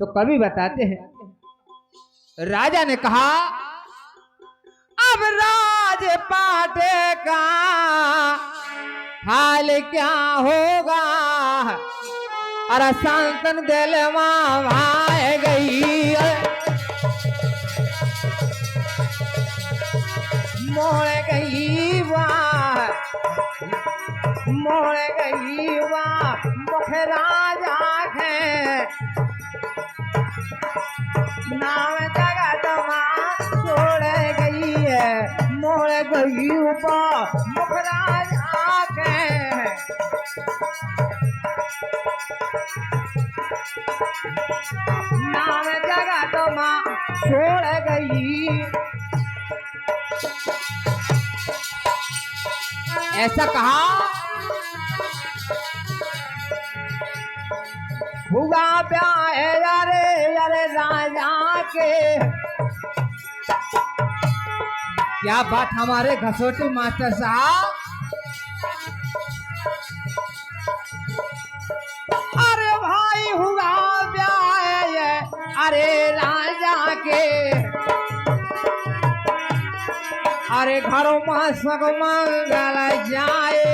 तो कवि बताते हैं, राजा ने कहा अब राजपाट का हाल क्या होगा, अरे सांतन दिलवा भाई गई, मोड़ गई वाह मुख राजा है, नाम जगत माँ छोड़ गई है, मोड़ गई वाह मुख राजा है, नाम जगत माँ छोड़ गई। ऐसा कहा हुआ ब्याह अरे अरे राजा के, क्या बात हमारे घसोटी मास्टर साहब, अरे भाई हुआ ब्याह अरे राजा के, अरे घरों में सब मंगल जाए,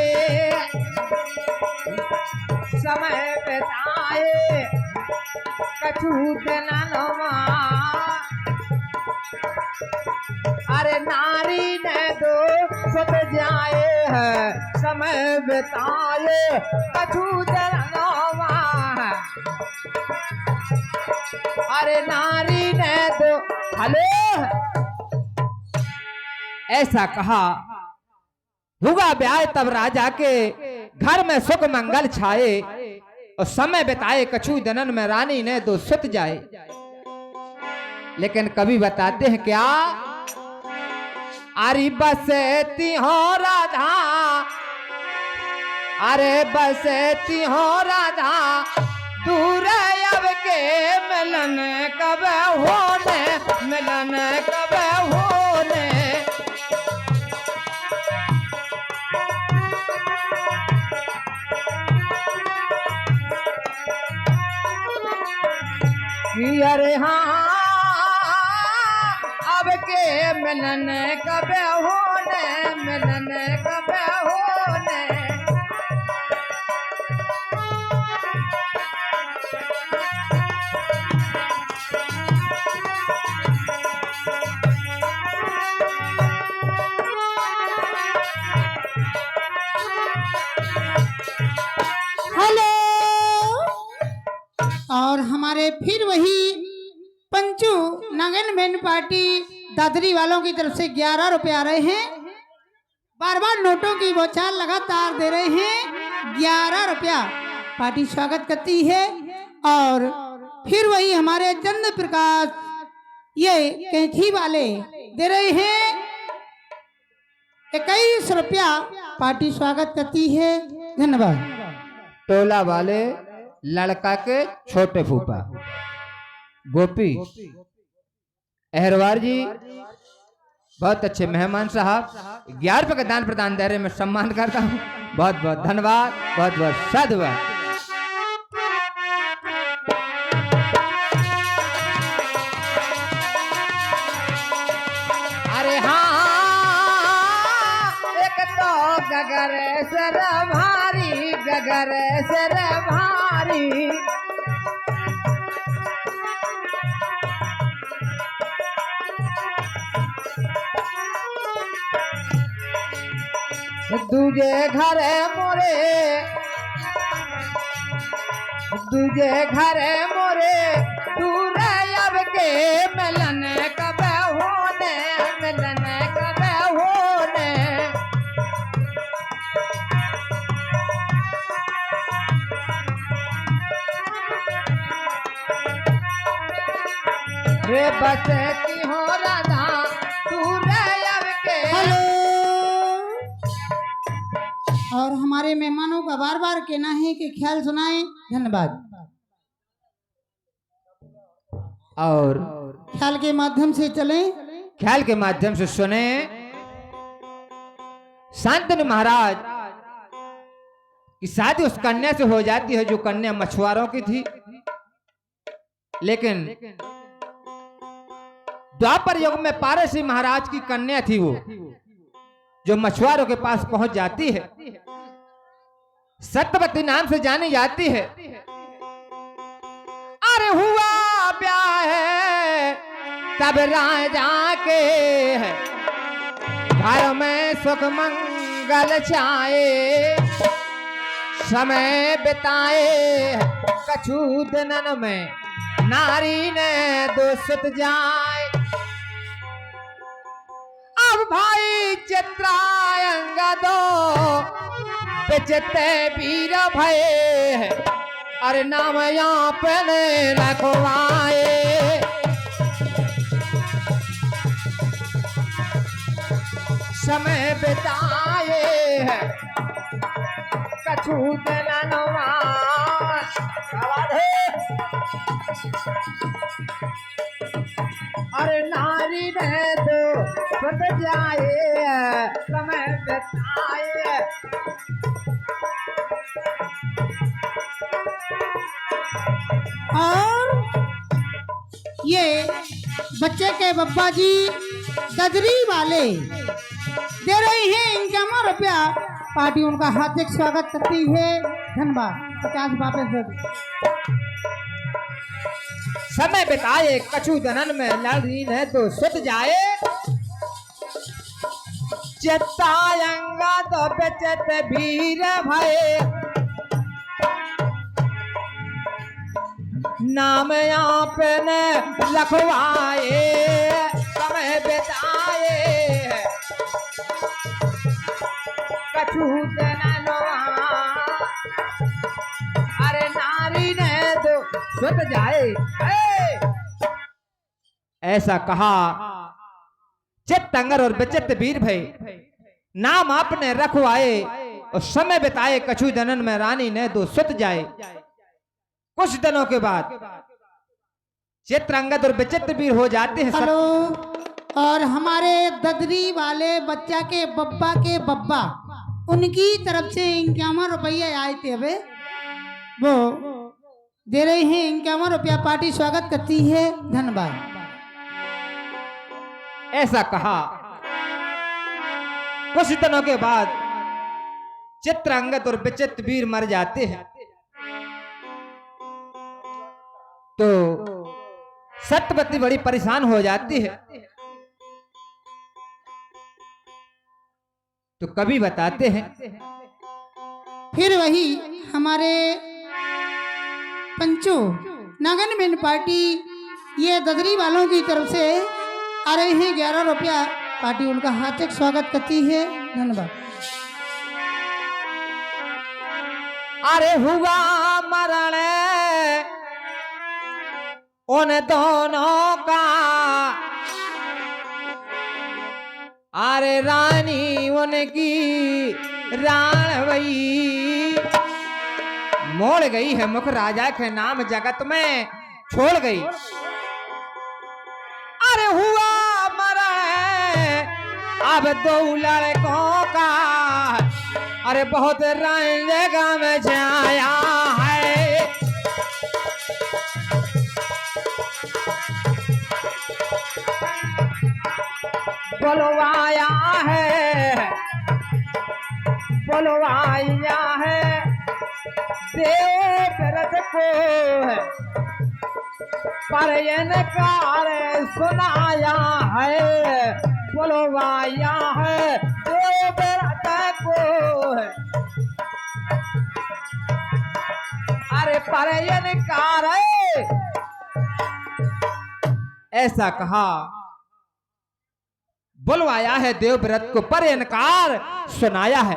समय बिताए कछु दिन अरे नारी ने दो सत जाए है, समय बिताए कछु दिन अरे नारी ने दो हले। ऐसा कहा हुआ ब्याह तब राजा के, घर में सुख मंगल छाए, और समय बिताए कछु दिनन में रानी ने दो सुत जाए। लेकिन कवि बताते हैं क्या, अरे बसती हो राधा, अरे बसती हो राधा, दूर अब के मिलन कब होने, मिलन कब होने, अरे हाँ अब के मिलन कब होने, मिलन कब होने, और हमारे फिर वही पंचू नगन मैन पार्टी दादरी वालों की तरफ से 11 रुपए आ रहे हैं, बार बार नोटों की बौछार लगातार दे रहे हैं, 11 रुपया पार्टी स्वागत करती है। और फिर वही हमारे चंद्र प्रकाश ये कैथी वाले दे रहे हैं 21 रुपया पार्टी स्वागत करती है, धन्यवाद। टोला वाले लड़का के छोटे फूफा गोपी अहरवार जी, बहुत अच्छे मेहमान साहब, 11 रुपये का दान प्रदान दायरे में सम्मान करता हूँ, बहुत बहुत धन्यवाद, बहुत बहुत साधुवाद। अरे हाँ एक तो गगर सर भारी, गगर सर भारी, दूजे घर मोरे, दूजे घर मोरे, दूर अब के मिलन कब होने, मिलन कब होने, रे बसती हो राधा दूर अब के। और हमारे मेहमानों का बार बार कहना है कि ख्याल सुनाएं, धन्यवाद। और ख्याल के माध्यम से चलें, ख्याल के माध्यम से सुने। शांतनु महाराज की शादी उस कन्या से हो जाती है जो कन्या मछुआरों की थी। लेकिन द्वापर युग में पारसी महाराज की कन्या थी वो, जो मछुआरों के पास पहुंच जाती है, सत्यवती नाम से जानी जाती है। अरे हुआ ब्याह है तब राजा के है, घर में सुख मंगल छाए, समय बिताए कछु दिनन में, नारी ने दोषित जाए। अब भाई चित्रांगदो बेचते वीर भये, अरे नाम यहाँ पे रखवाए। समय बिताए कछु दिनवा, अरे नारी ने तो छुट जाए, समय बिताए। और ये बच्चे के बब्बा जी ददरी वाले दे रहे हैं इनका रुपया। पार्टी उनका हार्दिक स्वागत करती है। धन्यवाद। 50 वापस दे दो। समय बिताए कछु दनन में, नारी ने तो सुत जाए। चित्तायंगा तो बेचत वीर भये, नाम आप ने लखवाए। समय बिताए कछु दिनवा, अरे नारी ने तो सुत जाए। ऐसा कहा चित्तंगर और बेचित वीर भई, नाम आपने रखवाए और समय बिताए कछु दिनन में, रानी ने दो सुत जाए। कुछ दिनों के बाद चित्रांगद और बेचित वीर हो जाते हैं। हेलो, और हमारे ददरी वाले बच्चा के बब्बा उनकी तरफ से 51 रुपये आए थे, अबे वो दे रहे हैं 51 रुपया। पार्टी स्वागत करती है। धन्यवाद। ऐसा कहा कुछ दिनों के बाद चित्रांगद और बेचित वीर मर जाते हैं। तो सत्यवती बड़ी परेशान हो जाती है। तो कवि बताते हैं, फिर वही हमारे पंचो नागन मेन पार्टी ये ददरी वालों की तरफ से आ रहे हैं 11 रुपया। पार्टी उनका हार्दिक स्वागत करती है। धन्यवाद। अरे हुआ मरण उन दोनों का, अरे रानी उनकी राणवई, मोड़ गई है मुख राजा के नाम जगत में छोड़ गई। अरे हुआ मरण अब 2 लड़कों का, अरे बहुत रंग गम छाया है। बुलवाया है, बुलवाया है देवव्रत को है, पर इनकार सुनाया है। बुलवाया है देवव्रत को है, अरे पर इनकार। ऐसा कहा बुलवाया है देवव्रत को, पर इनकार सुनाया है।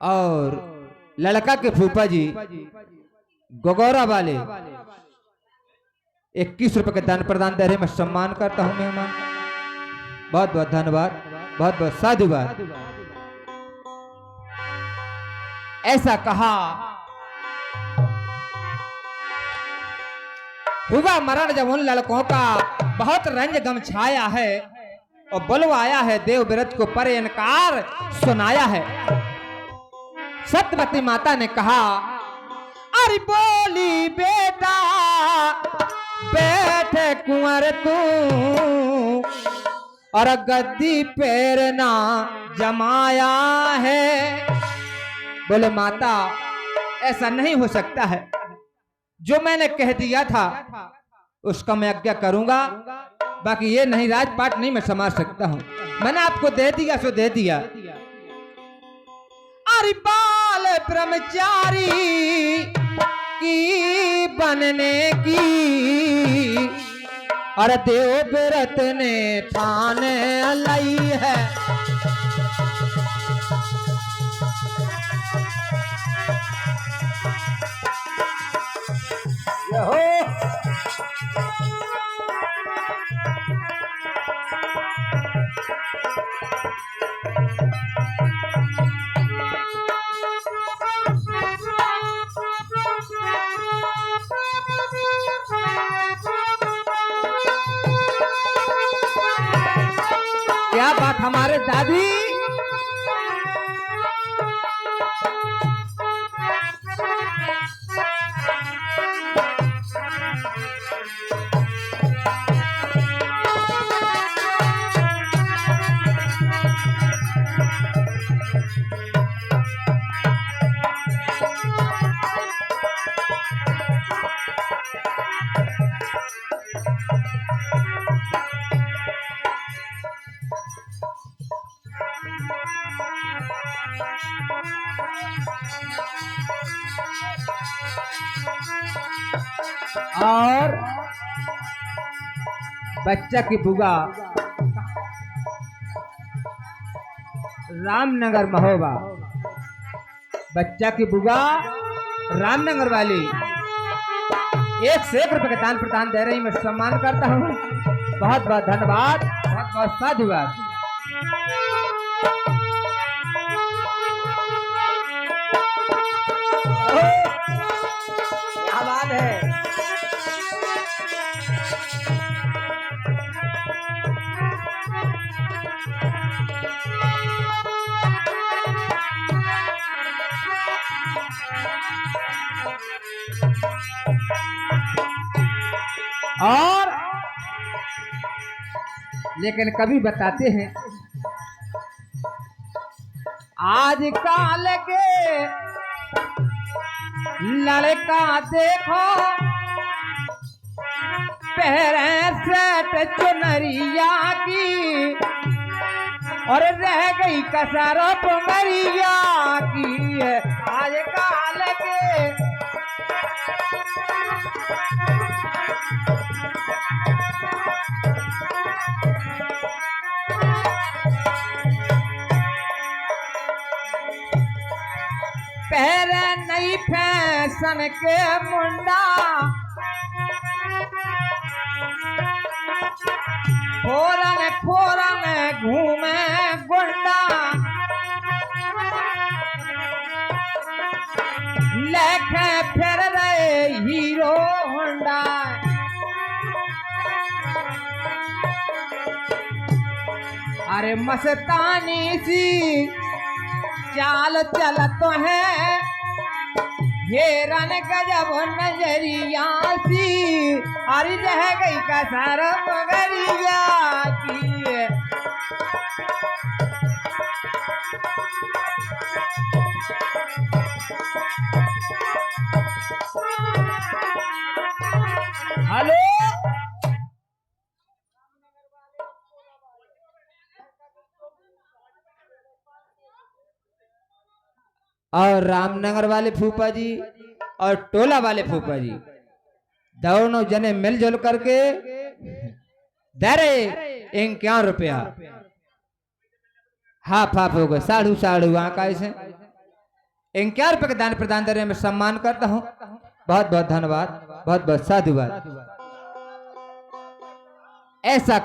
और लड़का के फूफा जी गोगौरा वाले 21 रुपए के दान प्रदान दे रहे। मैं सम्मान करता हूं मेहमान, बहुत बहुत धन्यवाद, बहुत बहुत साधुवाद। ऐसा कहा हुआ मरण जब उन लड़कों का बहुत रंज गम छाया है। और बुलवाया है देव व्रत को पर इनकार सुनाया है। सत्यवती माता ने कहा, अरे बोली बेटा बैठे कुंवर तू और गद्दी पैर ना जमाया है। बोले माता ऐसा नहीं हो सकता है, जो मैंने कह दिया था उसका मैं आज्ञा करूंगा, बाकी ये नहीं राजपाट नहीं मैं संभाल सकता हूं। मैंने आपको दे दिया सो दे दिया। अरे बाल ब्रह्मचारी की बनने की और देव व्रत ने ठान लाई है। क्या बात हमारे दादी। और बच्चा की बुआ रामनगर महोबा, बच्चा की बुआ रामनगर वाली 1 से 1 रुपए का दान प्रदान दे रही। मैं सम्मान करता हूँ। बहुत बहुत धन्यवाद, बहुत बहुत साधुवाद। क्या बात है। और लेकिन कभी बताते हैं आजकल के लड़का देखो पहरे सेट चुनरिया की और रह गई कसर पुंगरिया की। आजकल के पहले नई फैशन के मुंडा फोरन फोरन घूमे गुंडा लेके फिर रहे हीरो होंडा। अरे मस्तानी सी चाल चलत है हेरन गजब नजरिया सी। अरे रह गई कसर मगरिया की। हेलो और रामनगर वाले फूफा जी और टोला वाले फूफा जी दोनों जने मिलजुल करके दे रहे 51 रुपया। हाफ हाफ हो गए, साढ़ू साढ़ू आका ऐसे 51 रुपये का दान प्रदान दे रहे। मैं सम्मान करता हूँ। बहुत बहुत धन्यवाद, बहुत बहुत साधुवाद। ऐसा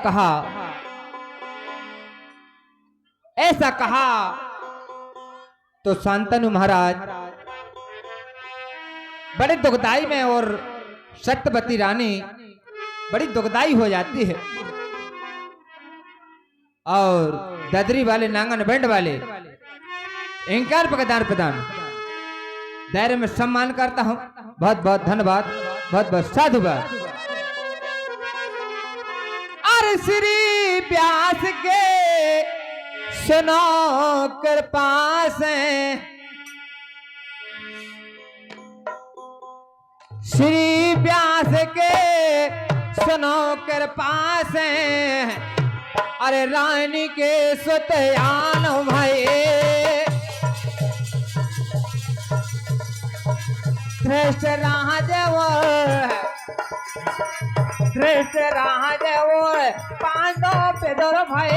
कहा तो शांतनु महाराज बड़े दुखदाई में और सत्यवती रानी बड़ी दुखदाई हो जाती है। और ददरी वाले नांगन बैंड वाले इंकार पर दान प्रदान दायरे में सम्मान करता हूं। बहुत बहुत धन्यवाद, बहुत बहुत साधुवाद। अरे श्री व्यास के सुनो कृपा से, श्री व्यास के सुनो कृपा से, अरे रानी के सुतयान भाई श्रेष्ठ राज वो पांचों पे दौर भाई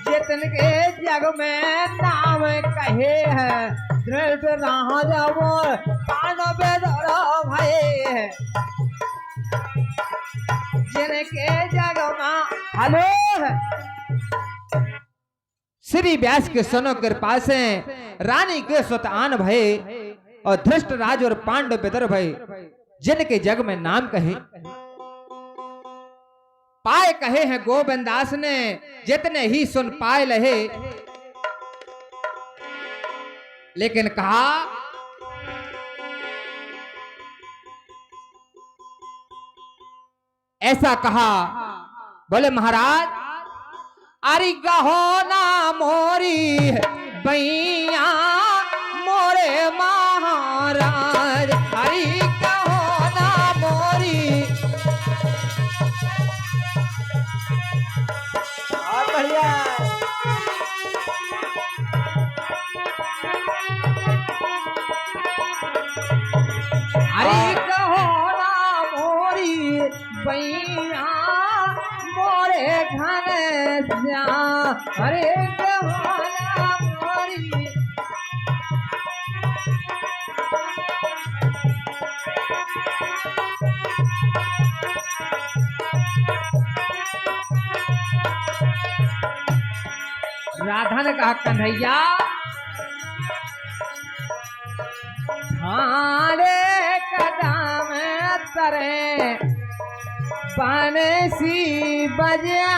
जितन के जग में नाम कहे हैं। श्रेष्ठ राज वो पांचों पे दौर भाई जिनके जग में हेलो श्री व्यास के सनों के पास रानी के सुतआन भय और धृष्ट राज और पांडव पितर भय जिनके जग में नाम कहे पाए कहे हैं गोविंदास ने जितने ही सुन पाए लहे। लेकिन कहा ऐसा कहा बोले महाराज अरे गहो ना मोरी बैया मोरे महाराज, अरे गहो ना मोरी बढ़िया अरे गहो ना मोरी बैया मोरे घन अरे गवाना मोरी राधा ने कहा कन्हैया थारे कदम तरे बंसी बजा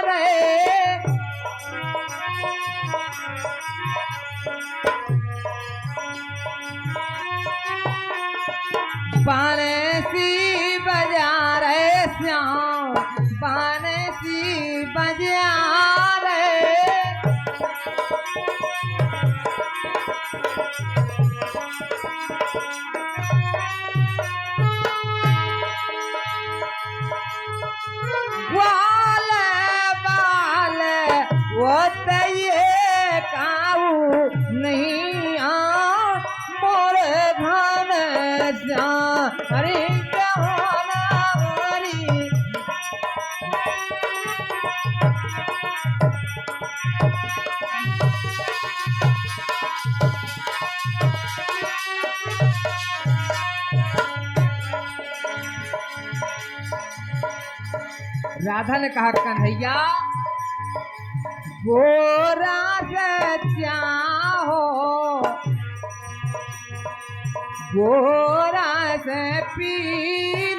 रे बंसी बजा रे श्याम बंसी बजा रे वो तये काऊ नहीं मोरे घन जा अरे गवाना मोरी राधा ने कहा कन्हैया गोरा सच्चा हो गोरा से पी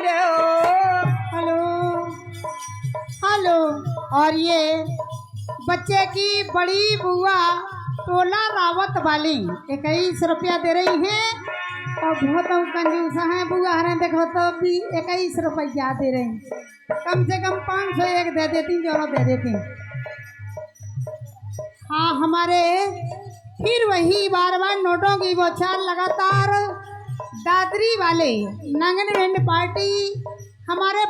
लो। हेलो हेलो और ये बच्चे की बड़ी बुआ टोला रावत वाली 21 रुपया दे रही है और बहुत कंजूस है बुआ हरे देखो तो भी 21 रुपया दे रही, कम से कम 501 दे देती जो दे देती। हाँ हमारे फिर वही बार बार नोटों की बौछार लगातार दादरी वाले नांगन बैंड पार्टी हमारे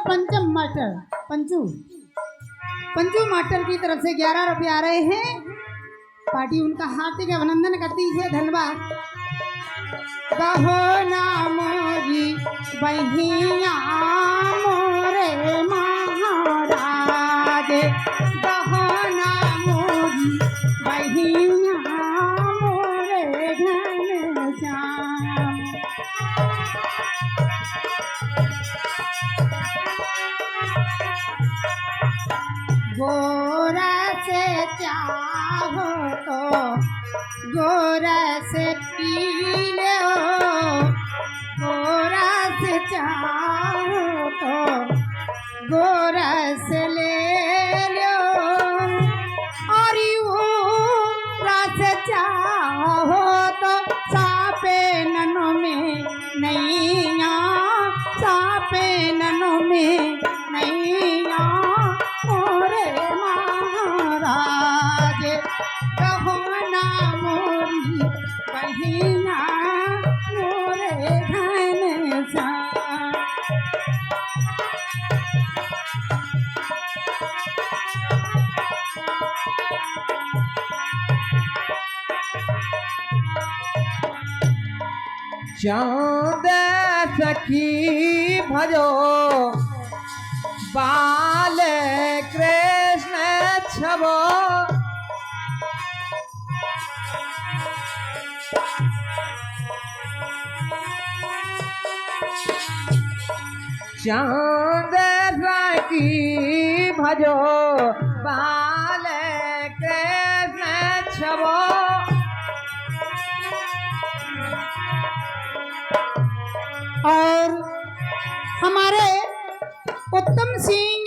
पंचू मास्टर की तरफ से 11 रुपये आ रहे हैं। पार्टी उनका हार्दिक अभिनंदन करती है, धन्यवाद। कहो ना मोरी बहिया मोरे महाराज, कहो ना मोरी बहिया मोरे घनश्याम। गोरा से चाहो तो गोरा से पी लो, गोरा से चाहो तो गोरस ले लो और यू रस चाहो तो सापे ननों में नैया, सापे ननों में नैया मोरे महाराज कहो ना मोरी बहिना मोरे घन सा। चाँद सखी भजो बाल कृष्ण छबो, चाँद सखी भजो बाल कृष्ण छबो, और हमारे उत्तम सिंह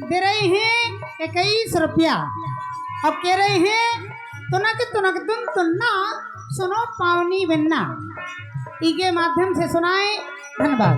दे रहे हैं 21 रुपया। अब कह रहे हैं तुनक तुनक तुम तुन्ना सुनो पावनी बन्ना, इसके माध्यम से सुनाए। धन्यवाद।